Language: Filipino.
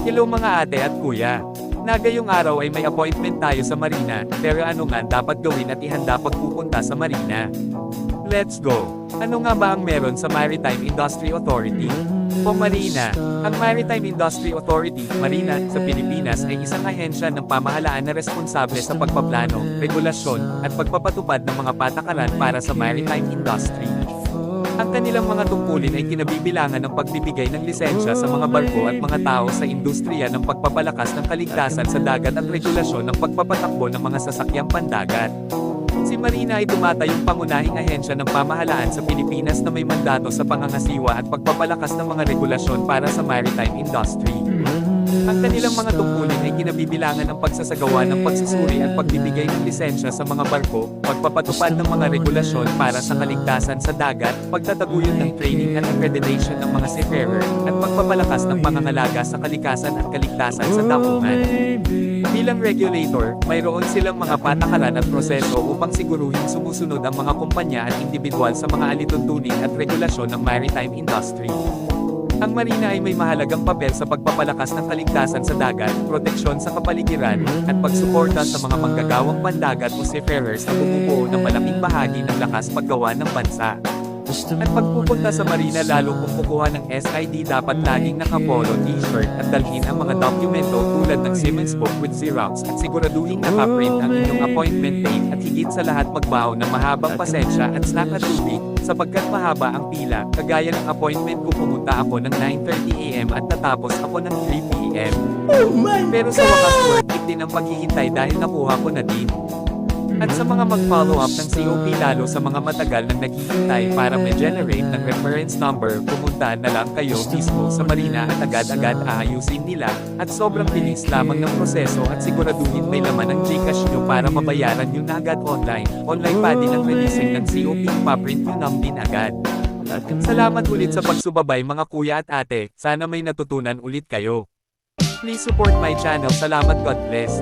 Hello mga ate at kuya. Ngayong araw ay may appointment tayo sa marina, pero ano nga dapat gawin at ihanda pag pupunta sa marina? Let's go! Ano nga ba ang meron sa Maritime Industry Authority? O Marina? Ang Maritime Industry Authority, Marina, sa Pilipinas ay isang ahensya ng pamahalaan na responsable sa pagpaplano, regulasyon, at pagpapatupad ng mga patakaran para sa maritime industry. Ang kanilang mga tungkulin ay kinabibilangan ng pagbibigay ng lisensya sa mga barko at mga tao sa industriya ng pagpapalakas ng kaligtasan sa dagat at regulasyon ng pagpapatakbo ng mga sasakyang pandagat. Si Marina ay tumatayong pangunahing ahensya ng pamahalaan sa Pilipinas na may mandato sa pangangasiwa at pagpapalakas ng mga regulasyon para sa maritime industry. Ang kanilang mga tungkulin ay kinabibilangan ng pagsasagawa ng pagsusuri at pagbibigay ng lisensya sa mga barko, pagpapatupad ng mga regulasyon para sa kaligtasan sa dagat, pagtataguyod ng training at accreditation ng mga seafarer, at pagpapalakas ng pangangalaga sa kalikasan at kaligtasan sa daungan. Bilang regulator, mayroon silang mga patakaran at proseso upang siguruhin sumusunod ang mga kumpanya at individual sa mga alituntunin at regulasyon ng maritime industry. Ang marina ay may mahalagang papel sa pagpapalakas ng kaligtasan sa dagat, proteksyon sa kapaligiran, at pagsuporta sa mga manggagawang pandagat o seafarers na bumubuo ng malaking bahagi ng lakas paggawa ng bansa. At pagpupunta sa marina lalo kung kukuha ng SID dapat laging nakapolo t-shirt at dalhin ang mga dokumento tulad ng Siemens Book with Xerox at siguraduhin nakaprint ang inyong appointment date at higit sa lahat magbaon ng mahabang pasensya at snack at tubig, sapagkat mahaba ang pila, kagaya ng appointment ko pumunta ako ng 9:30 AM at natapos ako ng 3 PM. Pero sa wakas worth it din ang paghihintay dahil nakuha ko na din. At sa mga mag-follow up ng COP lalo sa mga matagal nang naghihintay para ma-generate ng reference number, pumunta na lang kayo mismo sa marina at agad-agad aayusin nila, at sobrang bilis lamang ng proseso at siguraduhin may laman ng GCash nyo para mabayaran nyo na agad online. Online pa din ang releasing ng COP, paprint nyo nang din agad. Salamat ulit sa pagsubabay mga kuya at ate, sana may natutunan ulit kayo. Please support my channel, salamat, God bless.